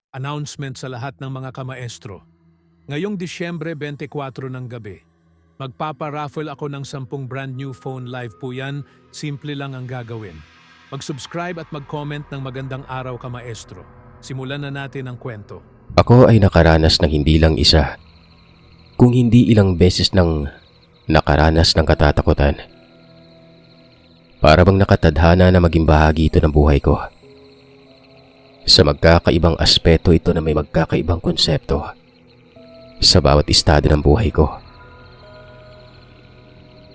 Announcement sa lahat ng mga kamaestro. Ngayong Disyembre 24 ng gabi, magpapa-raffle ako ng 10 brand new phone. Live po yan, simple lang ang gagawin. Mag-subscribe at mag-comment ng magandang araw kamaestro. Simulan na natin ang kwento. Ako ay nakaranas ng hindi lang isa, kung hindi ilang beses nang nakaranas ng katatakutan. Para bang nakatadhana na maging bahagi ito ng buhay ko. Sa magkakaibang aspeto ito na may magkakaibang konsepto sa bawat estado ng buhay ko.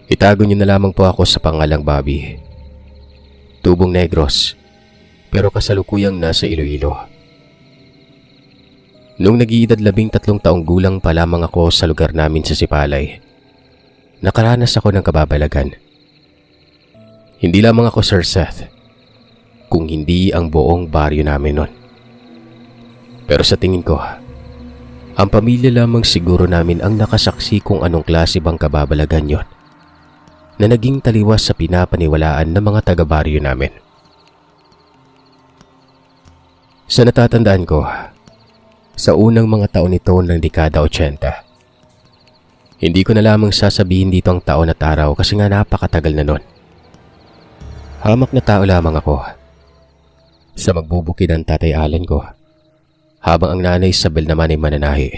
Itago niyo na lamang po ako sa pangalang Bobby. Tubong Negros, pero kasalukuyang nasa Iloilo. Nung nag-iedad 13 taong gulang pa lamang ako sa lugar namin sa Sipalay, nakaranas ako ng kababalagan. Hindi lamang ako, Sir Seth, kung hindi ang buong baryo namin nun. Pero sa tingin ko, ang pamilya lamang siguro namin ang nakasaksi kung anong klase bang kababalagan yon na naging taliwas sa pinapaniwalaan ng mga taga-baryo namin. Sa natatandaan ko, sa unang mga taon nito ng dekada 80, hindi ko na lamang sasabihin dito ang taon at araw kasi nga napakatagal na nun. Hamak na tao lamang ako sa magbubukid ang tatay Alan ko, habang ang nanay Isabel naman ay mananahi.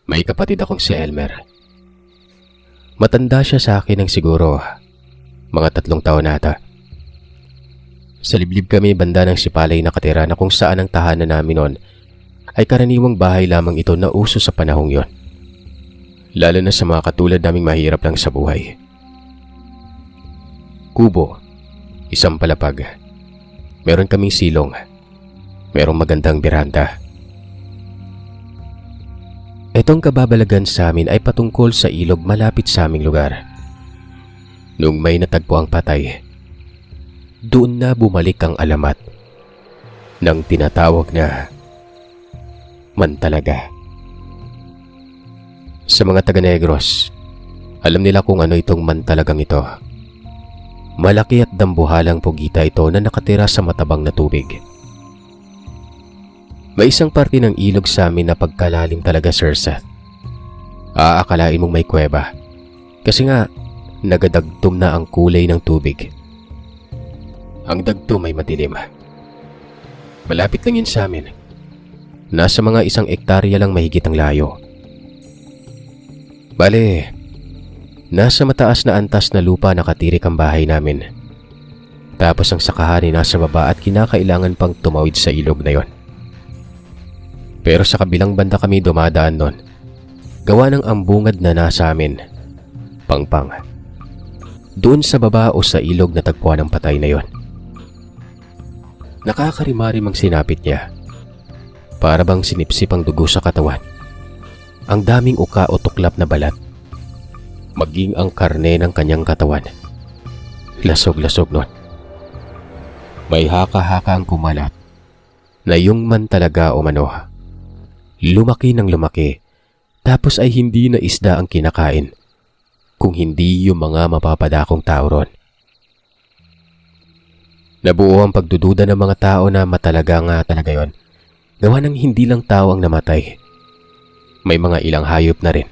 May kapatid akong si Elmer. Matanda siya sa akin ng siguro mga 3 taon nata. Sa liblib kami banda ng Sipalay nakatira na kung saan ang tahanan namin noon ay karaniwang bahay lamang ito na uso sa panahong yon. Lalo na sa mga katulad naming mahirap lang sa buhay. Kubo, isang palapag. Meron kaming silong. Merong magandang beranda. Itong kababalagan sa amin ay patungkol sa ilog malapit sa aming lugar. Nung may natagpo ang patay, doon na bumalik ang alamat ng tinatawag na Mantalaga. Sa mga taga-Negros, alam nila kung ano itong Mantalagang ito. Malaki at dambuhalang pugita ito na nakatira sa matabang na tubig. May isang parte ng ilog sa amin na pagkalalim talaga, Sir Seth. Aakalain mong may kuweba. Kasi nga, nagadagtum na ang kulay ng tubig. Ang dagtum ay madilim. Malapit lang yun sa amin. Nasa mga 1 ektarya lang mahigit ang layo. Bale, nasa mataas na antas na lupa nakatirik ang bahay namin. Tapos ang sakahan ay nasa baba at kinakailangan pang tumawid sa ilog na yon. Pero sa kabilang banda kami dumadaan nun, gawa ng ambungad na nasa amin. Pangpang. Doon sa baba o sa ilog na tagpuan ng patay na yon. Nakakarimarim ang sinapit niya. Para bang sinipsip ang dugo sa katawan. Ang daming uka o tuklap na balat. Maging ang karne ng kanyang katawan. Lasog-lasog nun. May haka-haka ang kumalat na yung Mantalaga o mano. Lumaki ng lumaki, tapos ay hindi na isda ang kinakain, kung hindi yung mga mapapadakong tao ron. Nabuo ang pagdududa ng mga tao na matalaga nga talaga yon. Gawa ng hindi lang tao ang namatay. May mga ilang hayop na rin.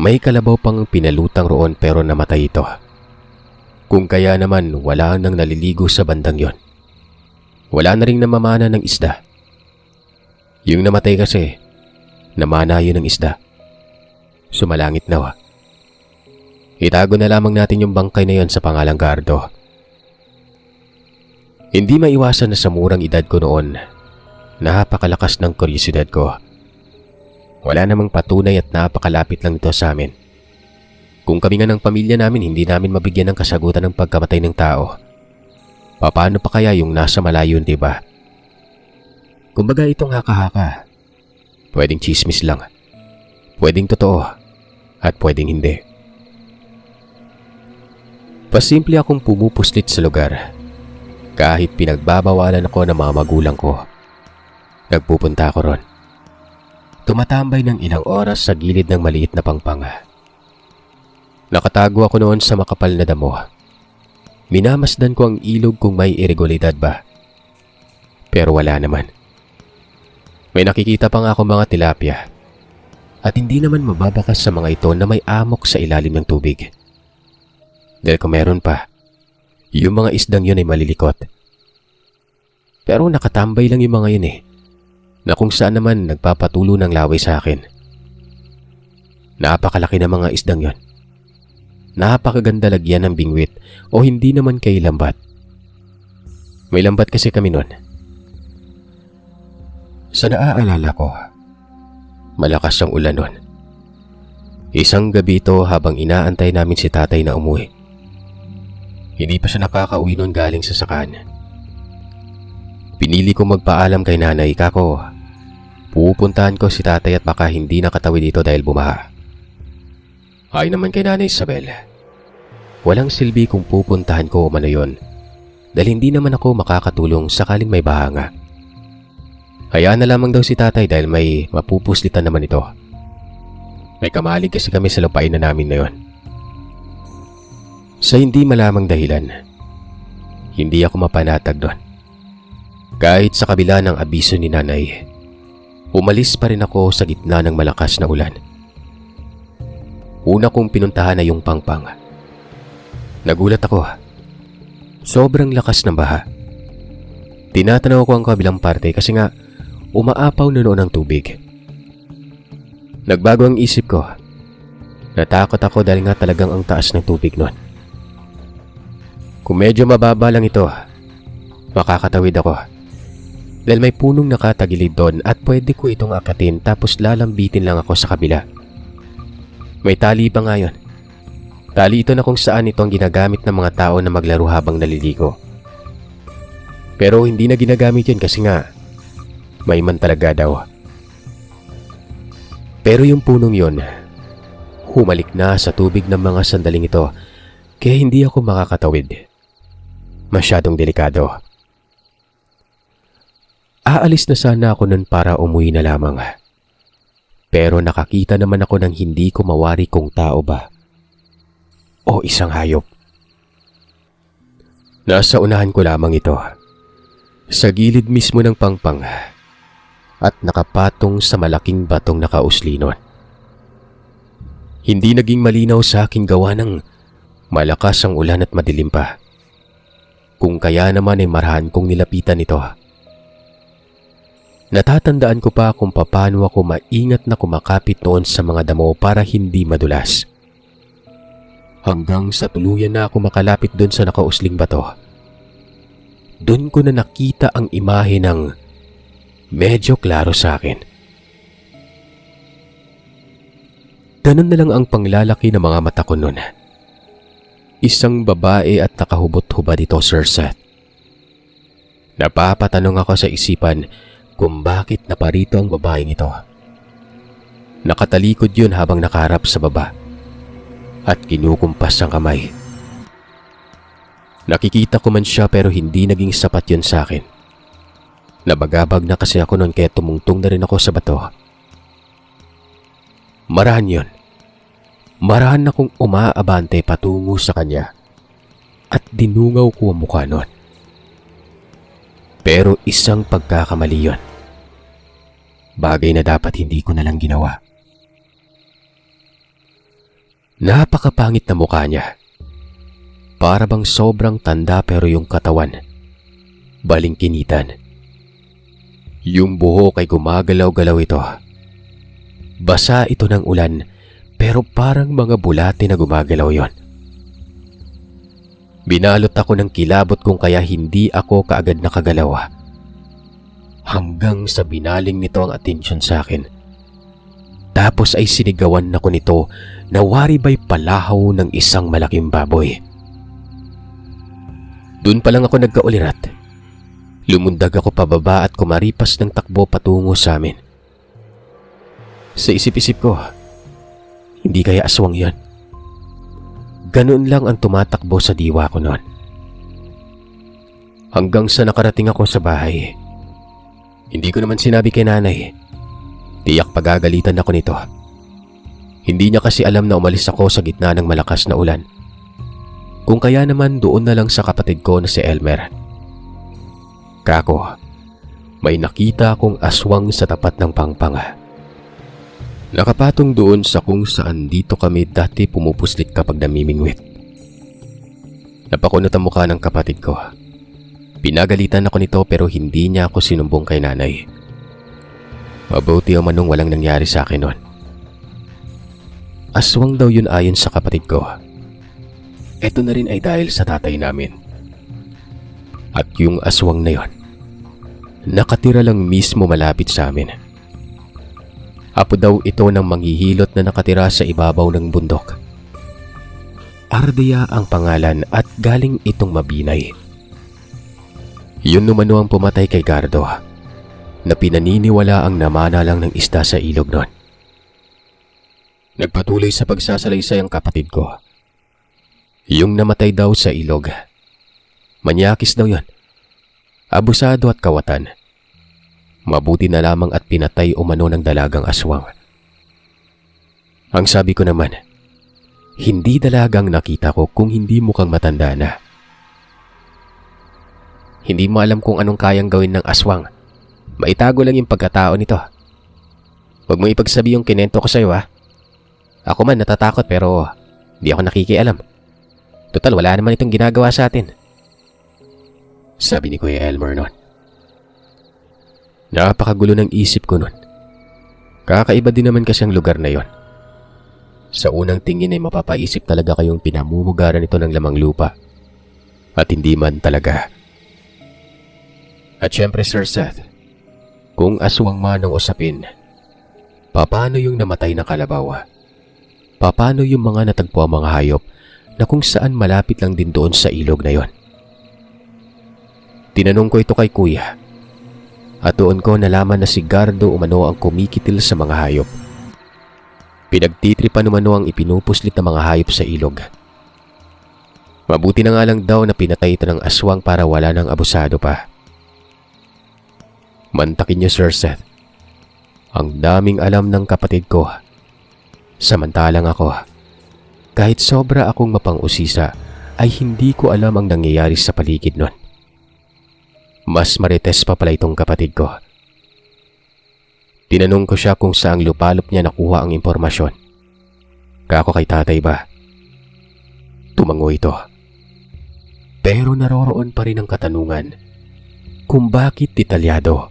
May kalabaw pang pinalutang roon pero namatay ito. Kung kaya naman wala nang naliligo sa bandang yon. Wala na ring namamana ng isda. Yung namatay kasi, namana yun ng isda. Sumalangit na wa. Itago na lamang natin yung bangkay na yon sa pangalang Gardo. Hindi maiwasan na sa murang edad ko noon, napakalakas ng kuryosidad ko. Wala namang patunay at napakalapit lang ito sa amin. Kung kami nga ng pamilya namin hindi namin mabigyan ng kasagutan ng pagkamatay ng tao, paano pa kaya yung nasa malayo, diba? Kumbaga itong haka-haka. Pwedeng chismis lang. Pwedeng totoo. At pwedeng hindi. Pasimple akong pumupuslit sa lugar. Kahit pinagbabawalan ako ng mga magulang ko. Nagpupunta ako ron. Tumatambay ng ilang oras sa gilid ng maliit na pangpanga. Nakatago ako noon sa makapal na damo. Minamasdan ko ang ilog kung may irregularidad ba. Pero wala naman. May nakikita pa nga ako mga tilapia. At hindi naman mababakas sa mga ito na may amok sa ilalim ng tubig. Dahil kung meron pa, yung mga isdang yun ay malilikot. Pero nakatambay lang yung mga yun na kung saan naman nagpapatulo ng laway sa akin. Napakalaki ng mga isdang yun. Napakaganda lagyan ng bingwit o hindi naman kay lambat. May lambat kasi kami nun. Sa naaalala ko, malakas ang ulan nun. Isang gabi ito habang inaantay namin si tatay na umuwi. Hindi pa siya nakakauwi nun galing sa sakan. Pinili kong magpaalam kay nanay kako. Pupuntahan ko si tatay at baka hindi nakatawi dito dahil bumaha. Hay naman kay nanay Isabel. Walang silbi kung pupuntahan ko o mano yun. Dahil hindi naman ako makakatulong sakaling may baha nga. Hayaan na lamang daw si tatay dahil may mapupuslitan naman ito. May kamalig kasi kami sa lupain na namin na yun. Sa hindi malamang dahilan, hindi ako mapanatag doon. Kahit sa kabila ng abiso ni nanay, umalis pa rin ako sa gitna ng malakas na ulan. Una kong pinuntahan ay yung pangpang. Nagulat ako. Sobrang lakas ng baha. Tinatanaw ko ang kabilang parte kasi nga umaapaw na noon ang tubig. Nagbago ang isip ko. Natakot ako dahil nga talagang ang taas ng tubig noon. Kung medyo mababa lang ito, makakatawid ako. Dahil may punong nakatagilid doon at pwede ko itong akatin tapos lalambitin lang ako sa kabila. May tali pa nga yun. Tali ito na kung saan ito ang ginagamit ng mga tao na maglaro habang naliligo. Pero hindi na ginagamit yun kasi nga may man talaga daw. Pero yung punong yun, humalik na sa tubig ng mga sandaling ito kaya hindi ako makakatawid. Masyadong delikado. Aalis na sana ako nun para umuwi na lamang. Pero nakakita naman ako ng hindi ko mawari kung tao ba o isang hayop. Nasa unahan ko lamang ito, sa gilid mismo ng pangpang at nakapatong sa malaking batong nakausli nun. Hindi naging malinaw sa aking gawa ng malakas ang ulan at madilim pa. Kung kaya naman ay marahan kong nilapitan ito. Natatandaan ko pa kung paano ako maingat na kumakapit noon sa mga damo para hindi madulas. Hanggang sa tuluyan na ako makalapit doon sa nakausling bato. Doon ko na nakita ang imahe ng medyo klaro sa akin. Ganun na lang ang panglalaki ng mga mata ko noon. Isang babae at nakahubot-hubad ito, Sir Seth. Napapatanong ako sa isipan kung bakit naparito ang babaeng ito. Nakatalikod yun habang nakaharap sa baba at kinukumpas ang kamay. Nakikita ko man siya pero hindi naging sapat yun sa akin. Nabagabag na kasi ako noon kaya tumungtong na rin ako sa bato. Marahan yun. Marahan na kong umaabante patungo sa kanya at dinungaw ko ang mukha noon. Pero isang pagkakamali yun. Bagay na dapat hindi ko na lang ginawa. Napakapangit na mukha niya. Para bang sobrang tanda pero yung katawan, balingkinitan. Yung buhok ay gumagalaw-galaw ito. Basa ito ng ulan pero parang mga bulate na gumagalaw yon. Binalot ako ng kilabot kung kaya hindi ako kaagad nakagalaw. Hanggang sa binaling nito ang atensyon sa akin. Tapos ay sinigawan ako nito na waribay palahaw ng isang malaking baboy. Doon pa lang ako nagkaulirat. Lumundag ako pababa at kumaripas ng takbo patungo sa amin. Sa isip-isip ko, hindi kaya aswang yan. Ganun lang ang tumatakbo sa diwa ko noon. Hanggang sa nakarating ako sa bahay. Hindi ko naman sinabi kay nanay. Tiyak pagagalitan ako nito. Hindi niya kasi alam na umalis ako sa gitna ng malakas na ulan. Kung kaya naman doon na lang sa kapatid ko na si Elmer. Kako, may nakita akong aswang sa tapat ng pangpanga. Nakapatong doon sa kung saan dito kami dati pumupuslit kapag namimingwit. Napakunot ang mukha ng kapatid ko. Pinagalitan ako nito pero hindi niya ako sinumbong kay nanay. Mabuti o manong walang nangyari sa akin noon. Aswang daw yun ayon sa kapatid ko. Ito na rin ay dahil sa tatay namin. At yung aswang na yon, nakatira lang mismo malapit sa amin. Apo daw ito ng manghihilot na nakatira sa ibabaw ng bundok. Ardea ang pangalan at galing itong Mabinay. Yun numano ang pumatay kay Gardo, na pinaniniwala ang namana lang ng isda sa ilog nun. Nagpatuloy sa pagsasalaysay ang kapatid ko. Yung namatay daw sa ilog, manyakis daw yon, abusado at kawatan. Mabuti na lamang at pinatay umano ng dalagang aswang. Ang sabi ko naman, hindi dalagang nakita ko kung hindi mukhang matanda na. Hindi mo alam kung anong kayang gawin ng aswang. Maitago lang yung pagkatao nito. Huwag mo ipagsabi yung kinento ko sa'yo, ha. Ako man natatakot pero di ako nakikialam. Total, wala naman itong ginagawa sa atin. Sabi ni Kuya Elmer noon. Napakagulo ng isip ko noon. Kakaiba din naman kasi ang lugar na yon. Sa unang tingin ay mapapaisip talaga kayong pinamumugaran ito ng lamang lupa. At hindi man talaga. At syempre Sir Seth, kung aswang man ang usapin, paano yung namatay na kalabaw? Paano yung mga natagpo ang mga hayop na kung saan malapit lang din doon sa ilog na yon? Tinanong ko ito kay Kuya. At doon ko nalaman na si Gardo umano ang kumikitil sa mga hayop. Pinagtitripan umano ang ipinupuslit ng mga hayop sa ilog. Mabuti na nga lang daw na pinatay ito ng aswang para wala nang abusado pa. Mantakin niyo Sir Seth, ang daming alam ng kapatid ko. Samantalang ako, kahit sobra akong mapang-usisa, ay hindi ko alam ang nangyayari sa paligid nun. Mas marites pa pala itong kapatid ko. Tinanong ko siya kung saang lupalop niya nakuha ang impormasyon. Kako kay tatay ba? Tumango ito. Pero naroroon pa rin ang katanungan kung bakit detalyado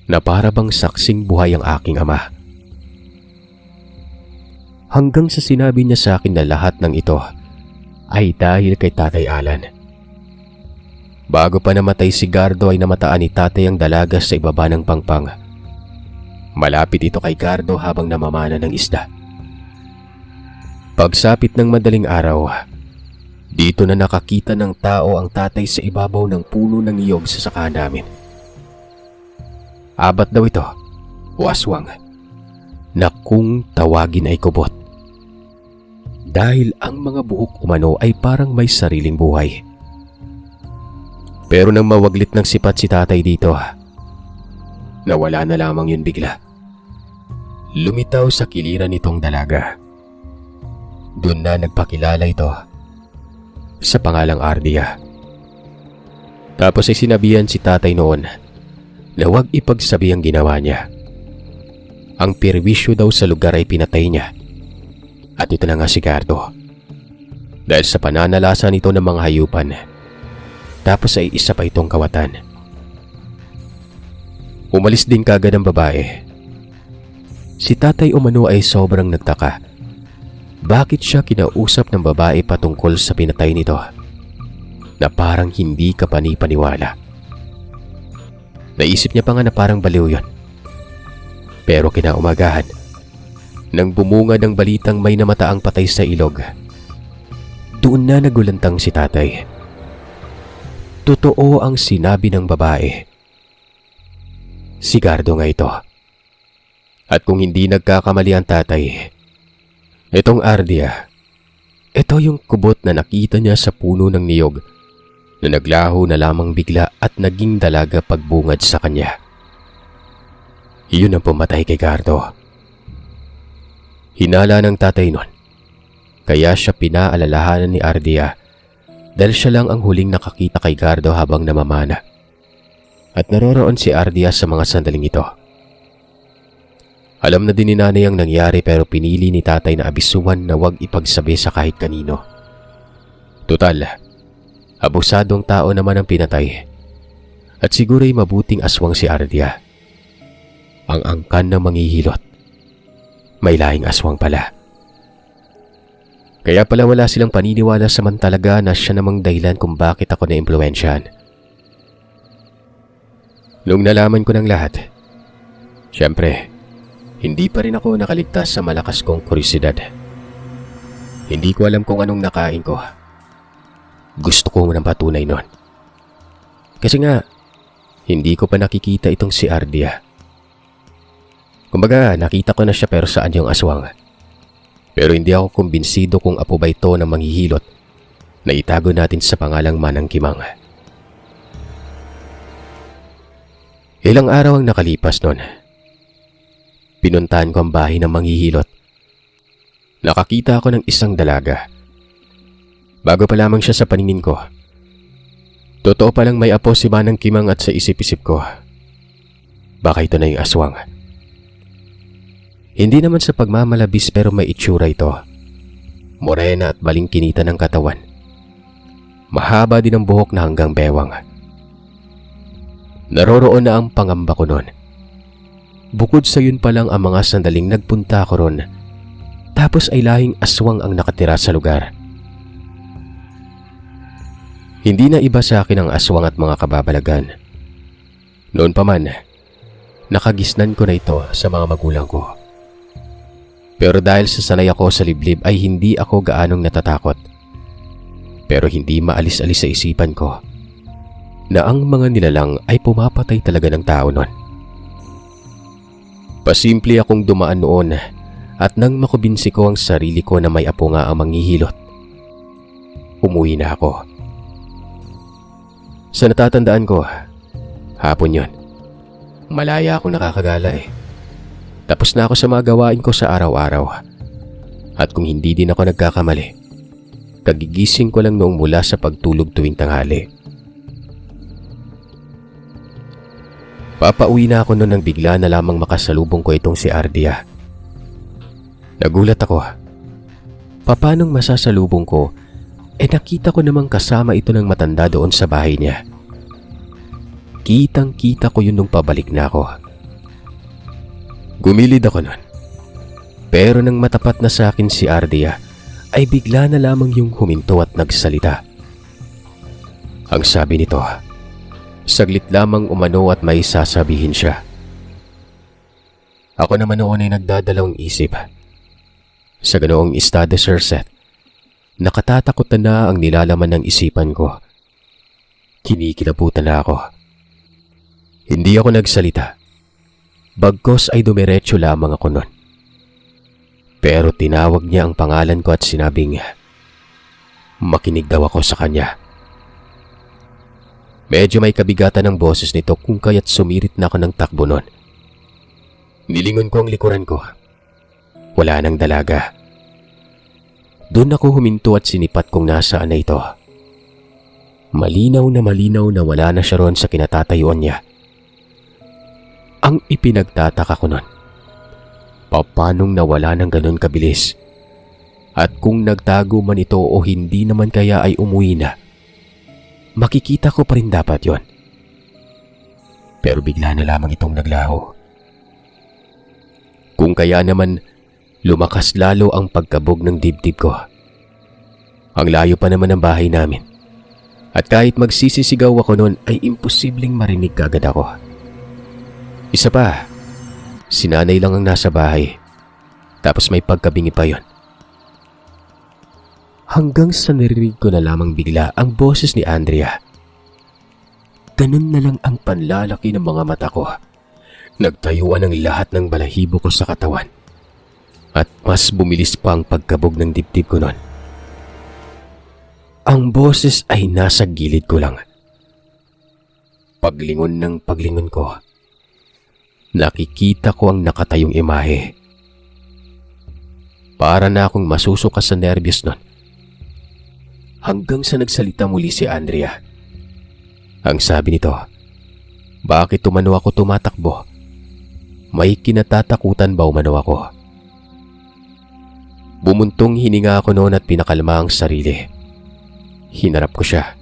na para bang saksing buhay ang aking ama. Hanggang sa sinabi niya sa akin na lahat ng ito ay dahil kay Tatay Alan. Bago pa namatay si Gardo ay namataan ni tatay ang dalaga sa ibaba ng pangpang. Malapit ito kay Gardo habang namamana ng isda. Pagsapit ng madaling araw, dito na nakakita ng tao ang tatay sa ibabaw ng puno ng niyog sa saka namin. Abat daw ito, o aswang, na kung tawagin ay kubot. Dahil ang mga buhok umano ay parang may sariling buhay. Pero nang mawaglit ng sipat si tatay dito, nawala na lamang yun bigla. Lumitaw sa kiliran nitong dalaga. Doon na nagpakilala ito sa pangalang Ardea. Tapos ay sinabihan si tatay noon na huwag ipagsabi ang ginawa niya. Ang perwisyo daw sa lugar ay pinatay niya. At ito na nga si Gardo. Dahil sa pananalasa nito ng mga hayupan. Tapos ay isa pa itong kawatan. Umalis din kagad ang babae. Si tatay umano ay sobrang nagtaka. Bakit siya kinausap ng babae patungkol sa pinatay nito? Na parang hindi ka panipaniwala. Naisip niya pa nga na parang baliw yun. Pero kinaumagahan, nang bumunga ng balitang may namataang patay sa ilog, doon na nagulantang si tatay. Totoo ang sinabi ng babae. Si Gardo nga ito. At kung hindi nagkakamali ang tatay, itong Ardea, ito yung kubot na nakita niya sa puno ng niyog na naglaho na lamang bigla at naging dalaga pagbungad sa kanya. Iyon ang pumatay kay Gardo. Hinala ng tatay nun, kaya siya pinaalalahanan ni Ardea dahil siya lang ang huling nakakita kay Gardo habang namamana. at naroroon si Ardia sa mga sandaling ito. Alam na din ni nanay ang nangyari pero pinili ni tatay na abisuhan na huwag ipagsabi sa kahit kanino. Tutal, abusadong tao naman ang pinatay. At siguro'y mabuting aswang si Ardia. Ang angkan ng manghihilot. May lahing aswang pala. Kaya pala wala silang paniniwala samantalaga na siya namang dahilan kung bakit ako na-impluwensyahan. Nung nalaman ko ng lahat, syempre, hindi pa rin ako nakaligtas sa malakas kong kuryosidad. Hindi ko alam kung anong nakain ko. Gusto ko ng patunay nun. Kasi nga, hindi ko pa nakikita itong si Ardia. Kumbaga, nakita ko na siya pero saan yung aswang. Pero hindi ako kumbinsido kung apo ba ito ng manghihilot na itago natin sa pangalang Manang Kimang. Ilang araw ang nakalipas nun. Pinuntahan ko ang bahay ng manghihilot. Nakakita ako ng isang dalaga. Bago pa lamang siya sa paningin ko. Totoo palang may apo si Manang Kimang at sa isip-isip ko, baka ito na yung aswang. Hindi naman sa pagmamalabis pero may itsura ito. Morena at balingkinita ng katawan. Mahaba din ang buhok na hanggang bewang. Naroroon na ang pangamba ko noon. Bukod sa yun pa lang ang mga sandaling nagpunta ako ron. Tapos ay lahing aswang ang nakatira sa lugar. Hindi na iba sa akin ang aswang at mga kababalagan. Noon pa man, nakagisnan ko na ito sa mga magulang ko. Pero dahil sa sanay ako sa liblib ay hindi ako gaanong natatakot. Pero hindi maalis-alis sa isipan ko na ang mga nilalang ay pumapatay talaga ng tao noon. Pasimple akong dumaan noon at nang makubinsi ko ang sarili ko na may apo nga ang manghihilot, umuwi na ako. Sa natatandaan ko, hapon yon. Malaya akong nakakagala eh. Tapos na ako sa mga gawain ko sa araw-araw. At kung hindi din ako nagkakamali, kagigising ko lang noong mula sa pagtulog tuwing tanghali. Papauwi na ako noon nang bigla na lamang makasalubong ko itong si Ardia. Nagulat ako. Papanong masasalubong ko, nakita ko namang kasama ito ng matanda doon sa bahay niya. Kitang-kita ko yun nung pabalik na ako. Gumilid ako noon. Pero nang matapat na sa akin si Ardia, ay bigla na lamang yung huminto at nagsalita. Ang sabi nito, saglit lamang umano at may sasabihin siya. Ako naman noon ay nagdadalawang isip. Sa ganoong estado, Sir Seth, nakatatakot na ang nilalaman ng isipan ko. Kinikilabutan na ako. Hindi ako nagsalita. Bagkos ay dumiretso lamang ako nun. Pero tinawag niya ang pangalan ko at sinabing, makinig daw ako sa kanya. Medyo may kabigatan ng boses nito kung kaya't sumirit na ako ng takbo nun. Nilingon ko ang likuran ko. Wala nang dalaga. Doon ako huminto at sinipat kung nasaan na ito. Malinaw na wala na siya ron sa kinatatayuan niya. Ang ipinagtataka ko nun, papanong nawala ng ganun kabilis? At kung nagtago man ito o hindi naman kaya ay umuwi na, makikita ko pa rin dapat yon. Pero bigla na lamang itong naglaho. Kung kaya naman, lumakas lalo ang pagkabog ng dibdib ko. Ang layo pa naman ng bahay namin. At kahit magsisisigaw ako noon ay imposibleng marinig kagad ako. Isa pa, si nanay lang ang nasa bahay. Tapos may pagkabingi pa yon. Hanggang sa narinig ko na lamang bigla ang boses ni Andrea. Ganun na lang ang panlalaki ng mga mata ko. Nagtayuan ang lahat ng balahibo ko sa katawan. At mas bumilis pa ang pagkabog ng dibdib ko nun. Ang boses ay nasa gilid ko lang. Paglingon ng paglingon ko, nakikita ko ang nakatayong imahe. Para na akong masusuka sa nervyos nun. Hanggang sa nagsalita muli si Andrea. Ang sabi nito, Bakit umano ako tumatakbo? May kinatatakutan ba umano ako? Bumuntong hininga ako noon at pinakalma ang sarili. Hinarap ko siya.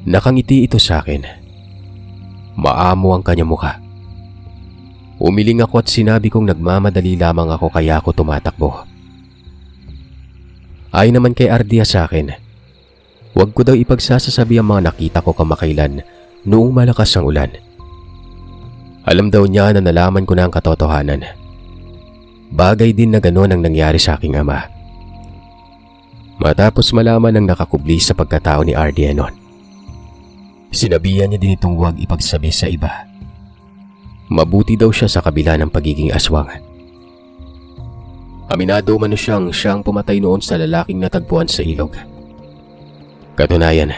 Nakangiti ito sa akin. Maamo ang kanyang mukha. Umiling ako at sinabi kong nagmamadali lamang ako kaya ako tumatakbo. Ay naman kay Ardia sa akin, huwag ko daw ipagsasasabi ang mga nakita ko kamakailan noong malakas ang ulan. Alam daw niya na nalaman ko na ang katotohanan. Bagay din na gano'n ang nangyari sa aking ama. Matapos malaman ang nakakubli sa pagkatao ni Ardia noon, sinabihan niya din itong huwag ipagsabi sa iba. Mabuti daw siya sa kabila ng pagiging aswang. Aminado man siyang pumatay noon sa lalaking natagpuan sa ilog. Katunayan,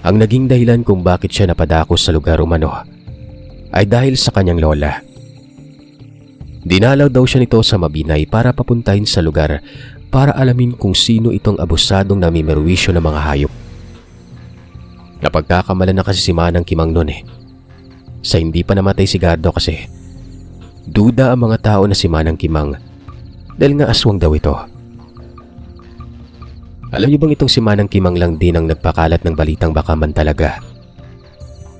ang naging dahilan kung bakit siya napadako sa lugar umano ay dahil sa kanyang lola. Dinalaw daw siya nito sa Mabinay para papuntahin sa lugar para alamin kung sino itong abusadong namimerwisyo ng mga hayop. Napagkakamalan na kasi si Manang Kimang noon sa hindi pa namatay si Gardo kasi duda ang mga tao na si Manang Kimang dahil nga aswang daw ito. Alam niyo bang itong si Manang Kimang lang din ang nagpakalat ng balitang baka man talaga?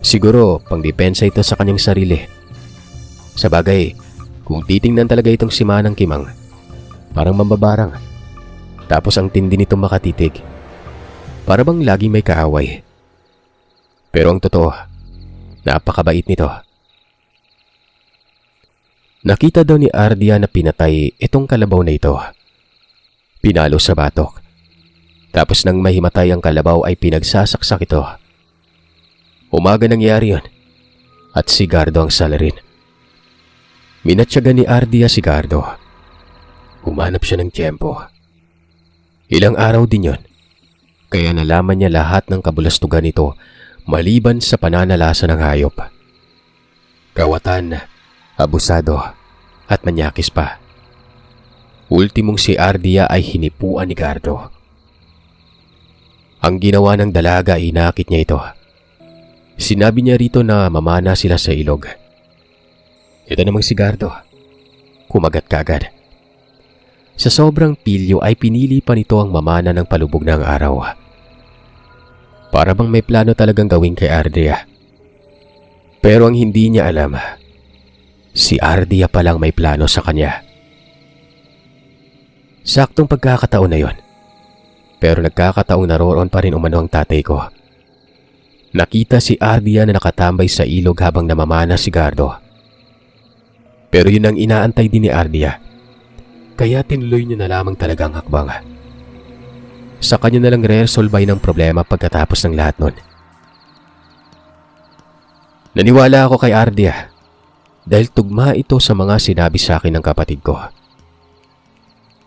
Siguro pangdepensa ito sa kanyang sarili. Sa bagay, kung titingnan talaga itong si Manang Kimang, parang mambabarang. Tapos ang tindi nitong makatitig. Para bang laging may kaaway. Pero ang totoo, napakabait nito. Nakita daw ni Ardia na pinatay itong kalabaw na ito. Pinalo sa batok. Tapos nang mahimatay ang kalabaw ay pinagsasaksak ito. Umaga nangyari yun. At si Gardo ang salarin. Minatsyaga ni Ardia si Gardo. Humanap siya ng tiyempo. Ilang araw din yon. Kaya nalaman niya lahat ng kabulastugan nito maliban sa pananalasa ng hayop. Kawatan, abusado, at manyakis pa. Ultimong si Ardia ay hinipuan ni Gardo. Ang ginawa ng dalaga ay inakit niya ito. Sinabi niya rito na mamana sila sa ilog. Ito namang si Gardo. Kumagat kaagad. Sa sobrang pilyo ay pinili pa nito ang mamana ng palubog ng araw. Para bang may plano talagang gawin kay Ardia. Pero ang hindi niya alam, si Ardia palang may plano sa kanya. Saktong pagkakataon na yon. Pero nagkakataong naroon pa rin umano ang tatay ko. Nakita si Ardia na nakatambay sa ilog habang namamana si Gardo. Pero yun ang inaantay din ni Ardia. Kaya tinuloy niya na lamang talagang hakbang. Sa kanya na lang re-resolve ng problema pagkatapos ng lahat nun. Naniwala ako kay Ardia dahil tugma ito sa mga sinabi sa akin ng kapatid ko.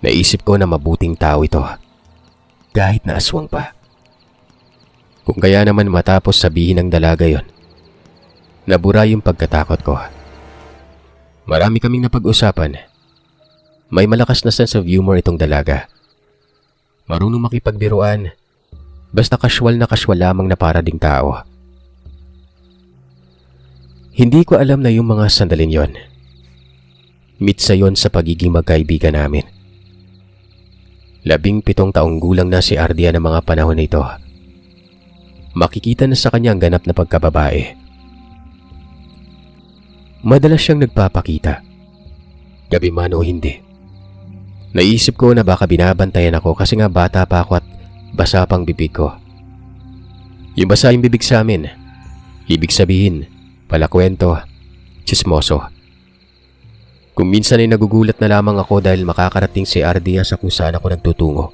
Naisip ko na mabuting tao ito kahit na aswang pa. Kung kaya naman matapos sabihin ng dalaga yon, nabura yung pagkatakot ko. Marami kaming napag-usapan. May malakas na sense of humor itong dalaga. Marunong makipagbiruan. Basta casual na lamang na para ding tao. Hindi ko alam na yung mga sandalin yon. Mitsa yon sa pagiging magkaibigan namin. 17 taong gulang na si Ardia ng mga panahon na ito. Makikita na sa kanya ang ganap na pagkababae. Madalas siyang nagpapakita. Gabi man o hindi. Naisip ko na baka binabantayan ako kasi nga bata pa ako at basa pang bibig ko. Yung basa yung bibig sa amin, ibig sabihin, palakwento, tsismoso. Kung minsan ay nagugulat na lamang ako dahil makakarating si Ardia sa kung saan ako nagtutungo.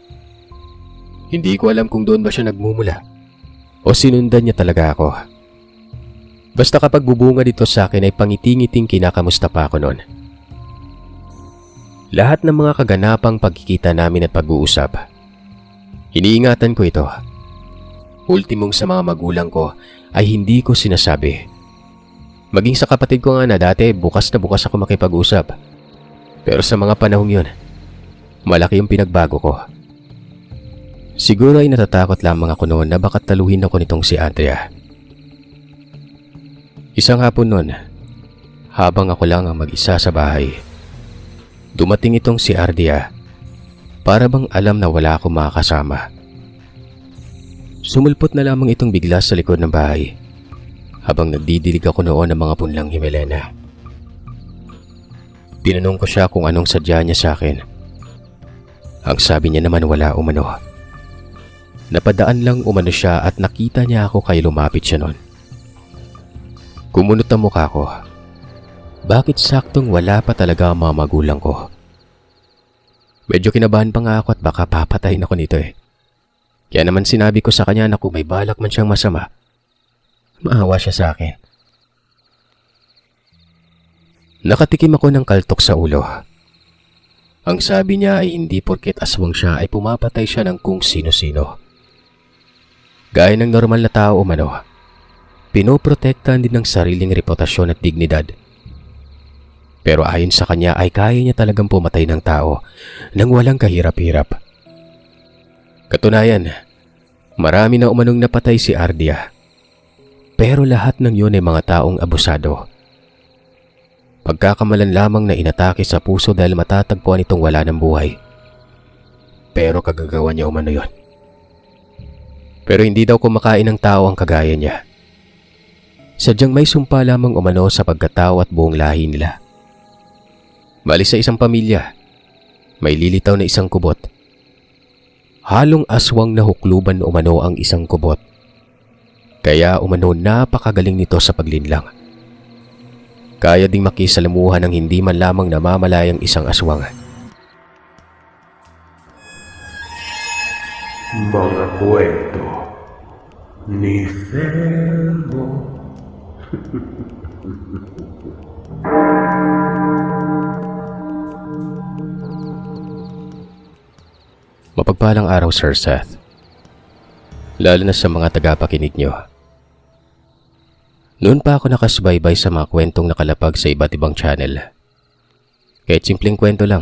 Hindi ko alam kung doon ba siya nagmumula o sinundan niya talaga ako. Basta kapag bubunga dito sa akin ay pangiting-iting kinakamusta pa ako noon. Lahat ng mga kaganapang pagkikita namin at pag-uusap, iniingatan ko ito. Ultimong sa mga magulang ko ay hindi ko sinasabi. Maging sa kapatid ko nga na dati bukas na bukas ako makipag-usap. Pero sa mga panahong yun, malaki yung pinagbago ko. Siguro ay natatakot lamang ako noon na baka taluhin ako nitong si Andrea. Isang hapon nun, habang ako lang ang mag-isa sa bahay, dumating itong si Ardia para bang alam na wala akong makakasama. Sumulpot na lamang itong bigla sa likod ng bahay habang nagdidilig ako noon ng mga punlang himelena. Tinanong ko siya kung anong sadya niya sa akin. Ang sabi niya naman wala umano. Napadaan lang umano siya at nakita niya ako kaya lumapit siya noon. Kumunot ang mukha ko. Bakit saktong wala pa talaga ang mga magulang ko? Medyo kinabahan pa nga ako at baka papatayin ako nito eh. Kaya naman sinabi ko sa kanya na kung may balak man siyang masama, maawa siya sa akin. Nakatikim ako ng kaltok sa ulo. Ang sabi niya ay hindi porket aswang siya ay pumapatay siya ng kung sino-sino. Gaya ng normal na tao umano, pinoprotektahan din ng sariling reputasyon at dignidad. Pero ayon sa kanya ay kaya niya talagang pumatay ng tao nang walang kahirap-hirap. Katunayan, marami na umanong napatay si Ardia. Pero lahat ng yun ay mga taong abusado. Pagkakamalan lamang na inatake sa puso dahil matatagpuan itong wala ng buhay. Pero kagagawa niya umano yun. Pero hindi daw kumakain ng tao ang kagaya niya. Sadyang may sumpa lamang umano sa pagkatao at buong lahi nila. Bali sa isang pamilya, may lilitaw na isang kubot. Halong aswang na hukluban umano ang isang kubot. Kaya umano napakagaling nito sa paglinlang. Kaya ding makisalamuhan ng hindi man lamang namamalayang isang aswang. Mga kwento ni Fermo. Mapagpalang araw, Sir Seth. Lalo na sa mga tagapakinig nyo. Noon pa ako nakasubaybay sa mga kwentong nakalapag sa iba't ibang channel. Kahit simpleng kwento lang,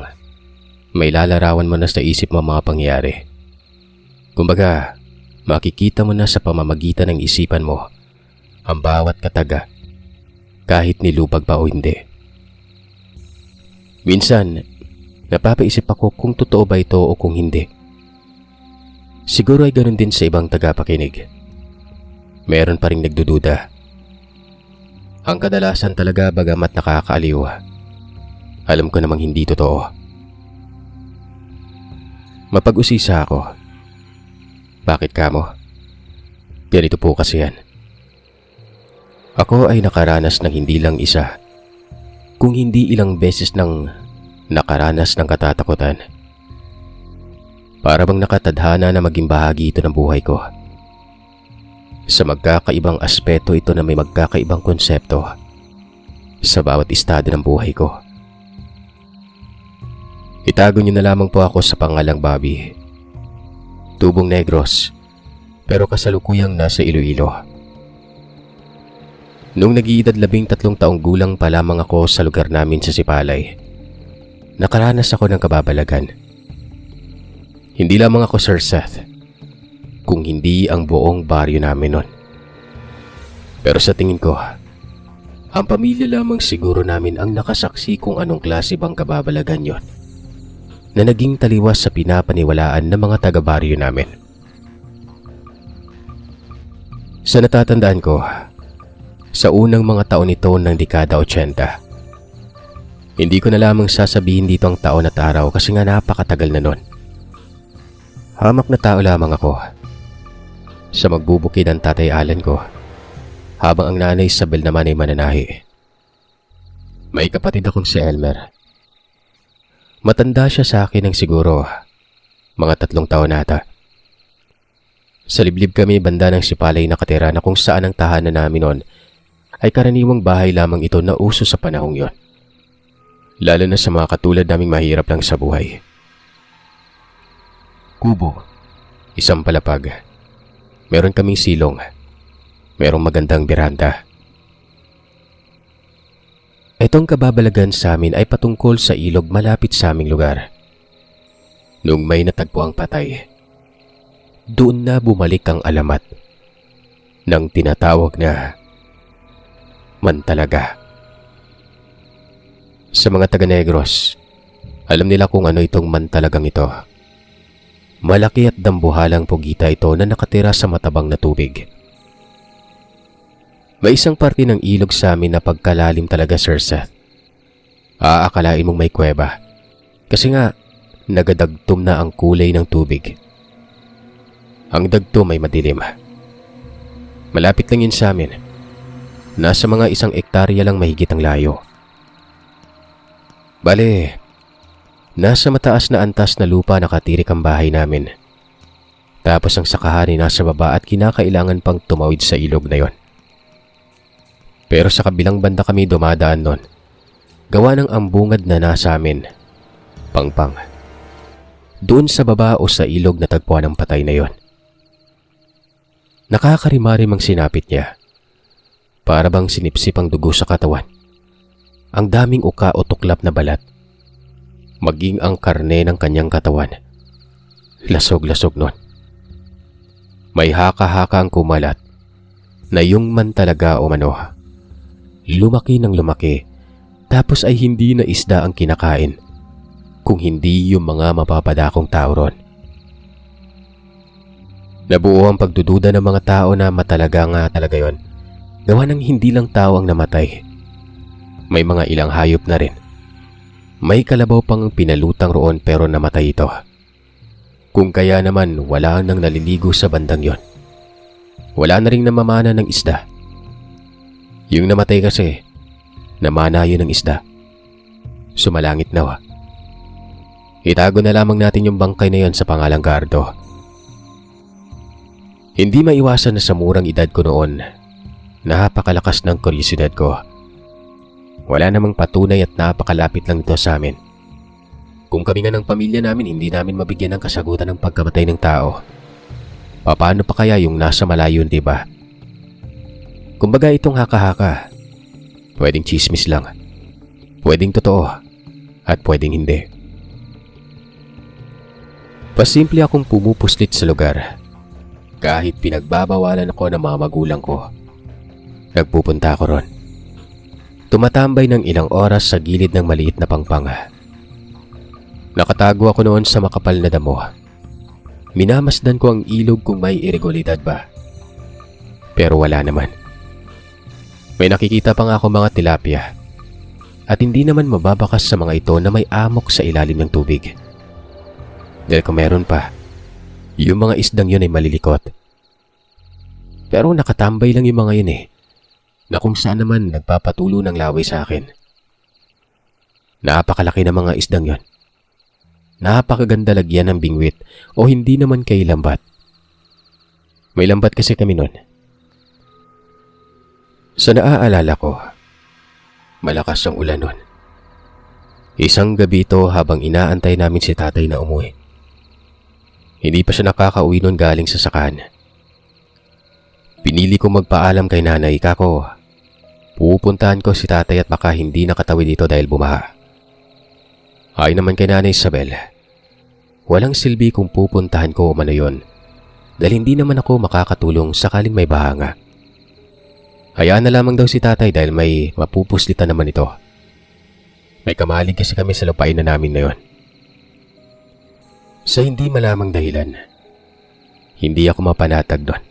may lalarawan mo na sa isip mo mga pangyayari. Kumbaga, makikita mo na sa pamamagitan ng isipan mo ang bawat kataga, kahit nilubag pa o hindi. Minsan, napapaisip ako kung totoo ba ito o kung hindi. Siguro ay ganun din sa ibang tagapakinig. Meron pa ring nagdududa. Ang kadalasan talaga bagamat nakakaaliw, alam ko namang hindi totoo. Mapag-usisa ako. Bakit kamo? Ganito po kasi yan. Ako ay nakaranas ng hindi lang isa, kung hindi ilang beses nang nakaranas ng katatakutan. Para bang nakatadhana na maging bahagi ito ng buhay ko. Sa magkakaibang aspeto ito na may magkakaibang konsepto sa bawat estado ng buhay ko. Itago niyo na lamang po ako sa pangalang Bobby. Tubong Negros, pero kasalukuyang nasa Iloilo. Nung nag-iedad 13 taong gulang pa lamang ako sa lugar namin sa Sipalay, nakaranas ako ng kababalagan. Hindi lamang ako, Sir Seth, kung hindi ang buong baryo namin nun. Pero sa tingin ko, ang pamilya lamang siguro namin ang nakasaksi kung anong klase bang kababalagan yon na naging taliwas sa pinapaniwalaan ng mga taga-baryo namin. Sa natatandaan ko, sa unang mga taon nito ng dekada 80, hindi ko na lamang sasabihin dito ang taon at araw kasi nga napakatagal na nun. Hamak na tao lamang ako. Sa magbubukid ang tatay Alan ko, habang ang nanay Isabel naman ay mananahi. May kapatid akong si Elmer. Matanda siya sa akin ng siguro mga 3 taon nata. Sa liblib kami banda ng Sipalay nakatira na kung saan ang tahanan namin noon ay karaniwang bahay lamang ito na uso sa panahong yon. Lalo na sa mga katulad naming mahirap lang sa buhay. Kubo, isang palapag. Meron kaming silong. Merong magandang beranda. Itong kababalagan sa amin ay patungkol sa ilog malapit sa aming lugar. Nung may natagpo ang patay, doon na bumalik ang alamat ng tinatawag na man talaga. Sa mga taga-Negros, alam nila kung ano itong mantalagang ito. Malaki at dambuhalang pugita ito na nakatira sa matabang na tubig. May isang parte ng ilog sa amin na pagkalalim talaga, Sir Seth. Aakalain mong may kuweba. Kasi nga, nagadagtom na ang kulay ng tubig. Ang dagtom ay madilim. Malapit lang yun sa amin. Nasa mga 1 ektarya lang mahigit ang layo. Bale, nasa mataas na antas na lupa nakatirik ang bahay namin. Tapos ang sakahan ay nasa baba at kinakailangan pang tumawid sa ilog na yon. Pero sa kabilang banda kami dumadaan nun. Gawa ng ambungad na nasa amin. Pangpang. Doon sa baba o sa ilog na tagpuan ang patay na yon. Nakakarimarim ang sinapit niya. Para bang sinipsip ang dugo sa katawan. Ang daming uka o tuklap na balat. Maging ang karne ng kanyang katawan. Lasog-lasog nun. May haka-haka ang kumalat na yung man talaga o mano. Lumaki ng lumaki tapos ay hindi na isda ang kinakain kung hindi yung mga mapapadakong tao ron. Nabuo ang pagdududa ng mga tao na matalaga nga talaga yon. Gawa ng hindi lang tao ang namatay. May mga ilang hayop na rin. May kalabaw pang pinalutang roon pero namatay ito. Kung kaya naman wala nang naliligo sa bandang yon. Wala na rin namamana ng isda. Yung namatay kasi, namana yun ng isda. Sumalangit na wa. Itago na lamang natin yung bangkay na yon sa pangalang Gardo. Hindi maiwasan na sa murang edad ko noon, napakalakas ng kuryosidad ko. Wala namang patunay at napakalapit lang ito sa amin. Kung kami nga ng pamilya namin hindi namin mabigyan ng kasagutan ng pagkamatay ng tao, paano pa kaya yung nasa malayo, diba? Kumbaga itong haka-haka, pwedeng chismis lang, pwedeng totoo, at pwedeng hindi. Pasimple akong pumupuslit sa lugar, kahit pinagbabawalan ako ng mga magulang ko. Nagpupunta ako ron. Tumatambay ng ilang oras sa gilid ng maliit na pangpang. Nakatago ako noon sa makapal na damo. Minamasdan ko ang ilog kung may irregularidad ba. Pero wala naman. May nakikita pa nga ako mga tilapia. At hindi naman mababakas sa mga ito na may amok sa ilalim ng tubig. Dahil kung meron pa, yung mga isdang yun ay malilikot. Pero nakatambay lang yung mga yun na kung saan naman nagpapatulo ng laway sa akin. Napakalaki ng mga isdang yon. Napakaganda lagyan ng bingwit o hindi naman kay lambat. May lambat kasi kami nun. Sa naaalala ko, malakas ang ulan nun. Isang gabi ito habang inaantay namin si tatay na umuwi. Hindi pa siya nakakauwi nun galing sa sakahan. Pinili ko magpaalam kay nanay, kako. Pupuntahan ko si tatay at baka hindi nakatawid dito dahil bumaha. Ay naman kay Nanay Isabel, walang silbi kung pupuntahan ko o mano yun dahil hindi naman ako makakatulong sakaling may baha nga. Hayaan na lamang daw si tatay dahil may mapupuslitan naman ito. May kamalig kasi kami sa lupain na namin na yun. Sa hindi malamang dahilan, hindi ako mapanatag doon.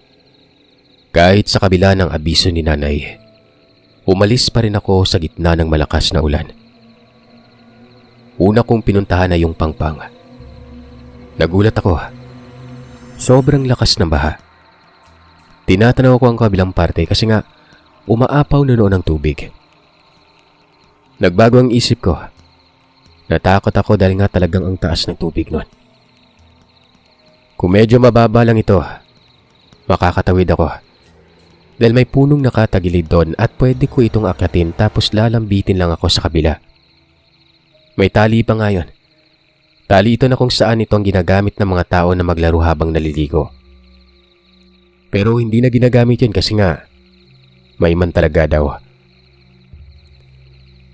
Kahit sa kabila ng abiso ni nanay, umalis pa rin ako sa gitna ng malakas na ulan. Una kong pinuntahan ay yung pangpang. Nagulat ako. Sobrang lakas ng baha. Tinatanaw ko ang kabilang parte kasi nga umaapaw na noon ang tubig. Nagbago ang isip ko. Natakot ako dahil nga talagang ang taas ng tubig noon. Kung medyo mababa lang ito, makakatawid ako. Dahil may punong nakatagilid doon at pwede ko itong akyatin tapos lalambitin lang ako sa kabila. May tali pa nga yun. Tali ito na kung saan ito ang ginagamit ng mga tao na maglaro habang naliligo. Pero hindi na ginagamit yun kasi nga may man talaga daw.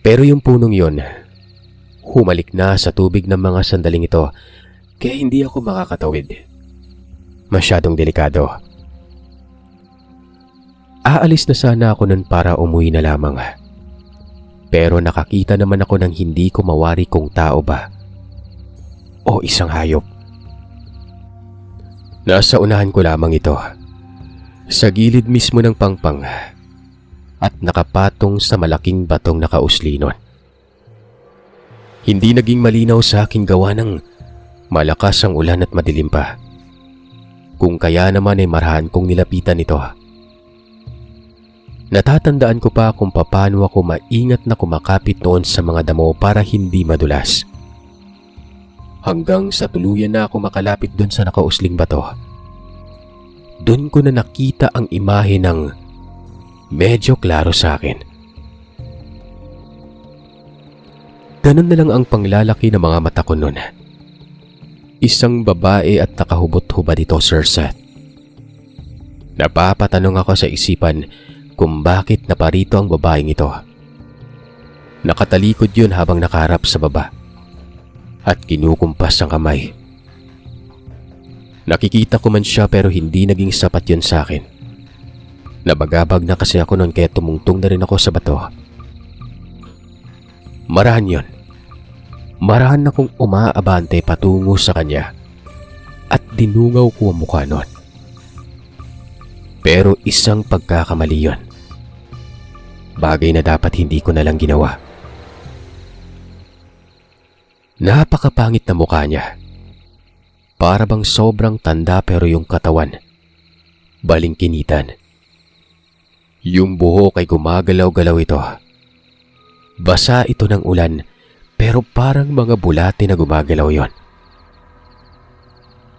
Pero yung punong yun, humalik na sa tubig ng mga sandaling ito kaya hindi ako makakatawid. Masyadong delikado. Aalis na sana ako nun para umuwi na lamang. Pero nakakita naman ako ng hindi ko mawari kung tao ba o isang hayop. Nasa unahan ko lamang ito, sa gilid mismo ng pangpang at nakapatong sa malaking batong nakausli nun. Hindi naging malinaw sa aking gawa ng malakas ang ulan at madilim pa. Kung kaya naman ay marahan kong nilapitan ito. Natatandaan ko pa kung paano ako maingat na kumakapit noon sa mga damo para hindi madulas. Hanggang sa tuluyan na ako makalapit doon sa nakausling bato. Doon ko na nakita ang imahe ng medyo klaro sa akin. Ganun na lang ang panglalaki ng mga mata ko noon. Isang babae at nakahubot-hubad ito, Sir Seth. Napapatanong ako sa isipan kung bakit naparito ang babaeng ito. Nakatalikod yun habang nakaharap sa baba at kinukumpas ang kamay. Nakikita ko man siya pero hindi naging sapat yun sa akin. Nabagabag na kasi ako noon kaya tumungtong na rin ako sa bato. Marahan yun. Marahan akong umaabante patungo sa kanya at dinungaw ko ang mukha noon. Pero isang pagkakamali yun. Bagay na dapat hindi ko na lang ginawa. Napakapangit na mukha niya. Para bang sobrang tanda pero yung katawan, balingkinitan. Yung buhok ay gumagalaw-galaw ito. Basa ito ng ulan pero parang mga bulate na gumagalaw yon.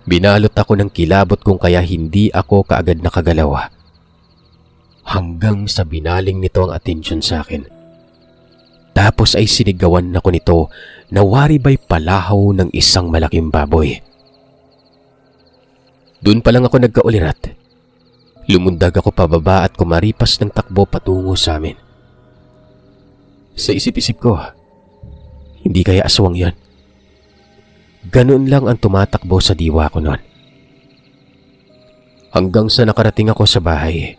Binalot ako ng kilabot kung kaya hindi ako kaagad nakagalaw. Hanggang sa binaling nito ang atensyon sa akin. Tapos ay sinigawan ako nito na waribay palahaw ng isang malaking baboy. Doon pa lang ako nagkaulirat. Lumundag ako pababa at kumaripas ng takbo patungo sa amin. Sa isip-isip ko, hindi kaya aswang yan. Ganun lang ang tumatakbo sa diwa ko noon. Hanggang sa nakarating ako sa bahay.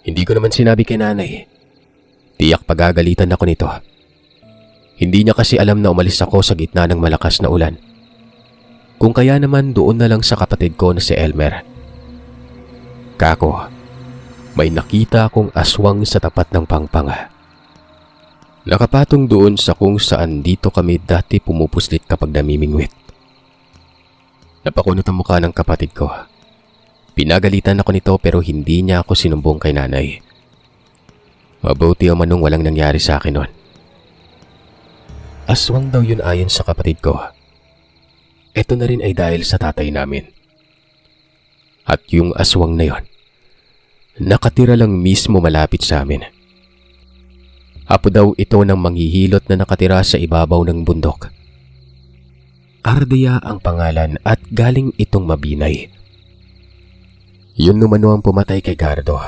Hindi ko naman sinabi kay nanay. Tiyak pagagalitan ako nito. Hindi niya kasi alam na umalis ako sa gitna ng malakas na ulan. Kung kaya naman doon na lang sa kapatid ko na si Elmer. Kako, may nakita akong aswang sa tapat ng pangpang. Nakapatong doon sa kung saan dito kami dati pumupuslit kapag namimingwit. Napakunot ang mukha ng kapatid ko. Pinagalitan ako nito pero hindi niya ako sinumbong kay nanay. Mabuti o manong walang nangyari sa akin noon. Aswang daw yun ayon sa kapatid ko. Ito na rin ay dahil sa tatay namin. At yung aswang na yon, nakatira lang mismo malapit sa amin. Apo daw ito ng manghihilot na nakatira sa ibabaw ng bundok. Ardea ang pangalan at galing itong Mabinay. Yun numano ang pumatay kay Gardo,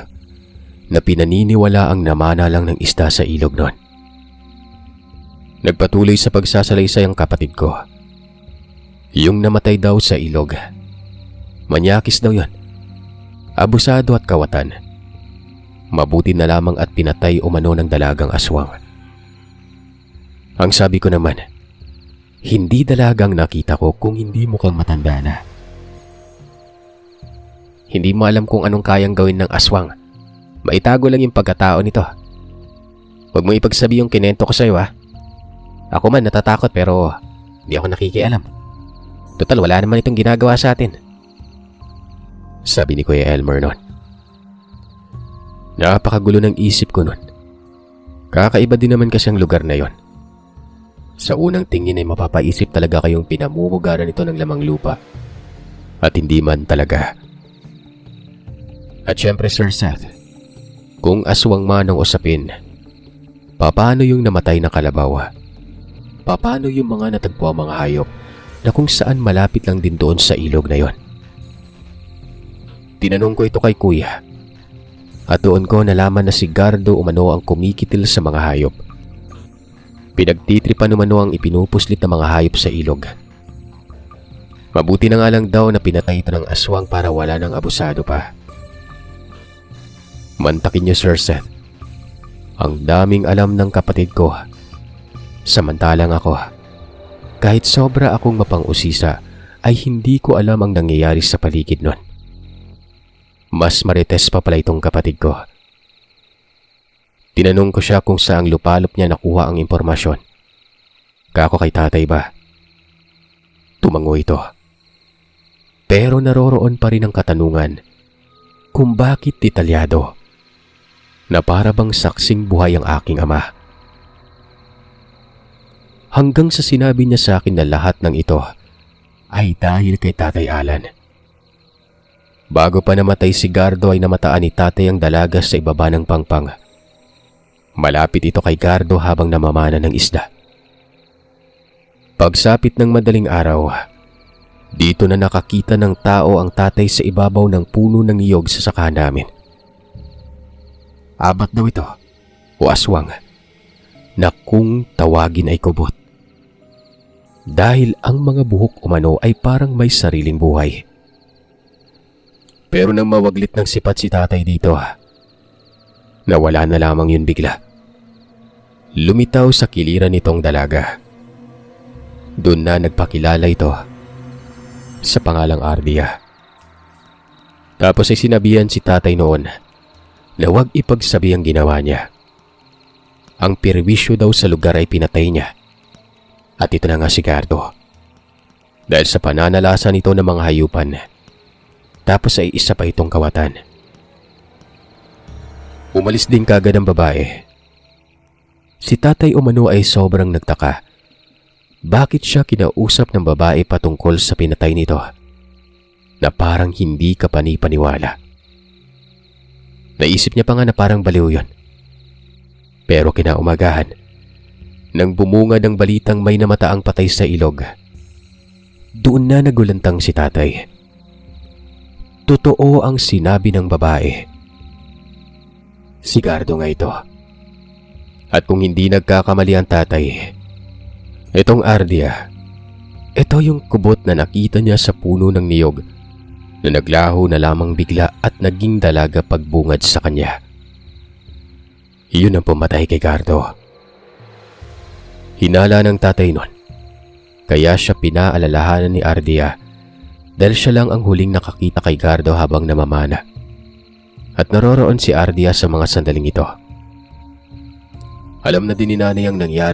na pinaniniwala ang namana lang ng isda sa ilog noon. Nagpatuloy sa pagsasalaysay ang kapatid ko. Yung namatay daw sa ilog, manyakis daw yon, abusado at kawatan. Mabuti na lamang at pinatay umano ng dalagang aswang. Ang sabi ko naman, hindi dalagang nakita ko kung hindi mukhang matanda na. Hindi mo alam kung anong kayang gawin ng aswang. Maitago lang yung pagkatao nito. Huwag mo ipagsabi yung kinento ko sa'yo ha. Ako man natatakot pero hindi ako nakikialam. Total wala naman itong ginagawa sa atin. Sabi ni Kuya Elmer noon. Napakagulo ng isip ko noon. Kakaiba din naman kasi ang lugar na yon. Sa unang tingin ay mapapaisip talaga kayong pinamumugaran ito ng lamang lupa. At hindi man talaga. At syempre Sir Seth, kung aswang man ang usapin, paano yung namatay na kalabaw? Paano yung mga natagpo ang mga hayop na kung saan malapit lang din doon sa ilog na yon? Tinanong ko ito kay Kuya. At doon ko nalaman na si Gardo umano ang kumikitil sa mga hayop. Pinagtitripan umano ang ipinupuslit ng mga hayop sa ilog. Mabuti na nga lang daw na pinatay ito ng aswang para wala ng abusado pa. Mantakin niyo, Sir Seth. Ang daming alam ng kapatid ko. Samantalang ako, kahit sobra akong mapang-usisa, ay hindi ko alam ang nangyayari sa paligid nun. Mas marites pa pala itong kapatid ko. Tinanong ko siya kung saang lupalop niya nakuha ang impormasyon. Kako kay tatay ba? Tumango ito. Pero naroroon pa rin ang katanungan kung bakit detalyado na para bang saksing buhay ang aking ama. Hanggang sa sinabi niya sa akin na lahat ng ito ay dahil kay Tatay Alan. Bago pa namatay si Gardo ay namataan ni tatay ang dalaga sa ibaba ng pangpang. Malapit ito kay Gardo habang namamana ng isda. Pagsapit ng madaling araw, dito na nakakita ng tao ang tatay sa ibabaw ng puno ng niyog sa saka namin. Abat daw ito o aswang na kung tawagin ay kubot. Dahil ang mga buhok umano ay parang may sariling buhay. Pero nang mawaglit ng sipat si tatay dito, nawala na lamang yun bigla. Lumitaw sa kiliran nitong dalaga. Doon na nagpakilala ito sa pangalang Ardia. Tapos ay sinabihan si tatay noon na huwag ipagsabi ang ginawa niya. Ang perwisyo daw sa lugar ay pinatay niya. At ito na nga si Gardo. Dahil sa pananalasa nito ng mga hayupan, tapos ay isa pa itong kawatan. Umalis din kagad ang babae. Si tatay umano ay sobrang nagtaka. Bakit siya kinausap ng babae patungkol sa pinatay nito? Na parang hindi ka panipaniwala. Naisip niya pa nga na parang baliw yun. Pero kinaumagahan, nang bumungad ang balitang may namataang patay sa ilog, doon na nagulantang si tatay. Totoo ang sinabi ng babae. Si Gardo nga ito. At kung hindi nagkakamali ang tatay, itong Ardia, ito yung kubot na nakita niya sa puno ng niyog na naglaho na lamang bigla at naging dalaga pagbungad sa kanya. Iyon ang pumatay kay Gardo. Hinala ng tatay nun, kaya siya pinaalalahanan ni Ardia dahil siya lang ang huling nakakita kay Gardo habang namamana. At naroroon si Ardia sa mga sandaling ito. Alam na din ni nanay ang nangyari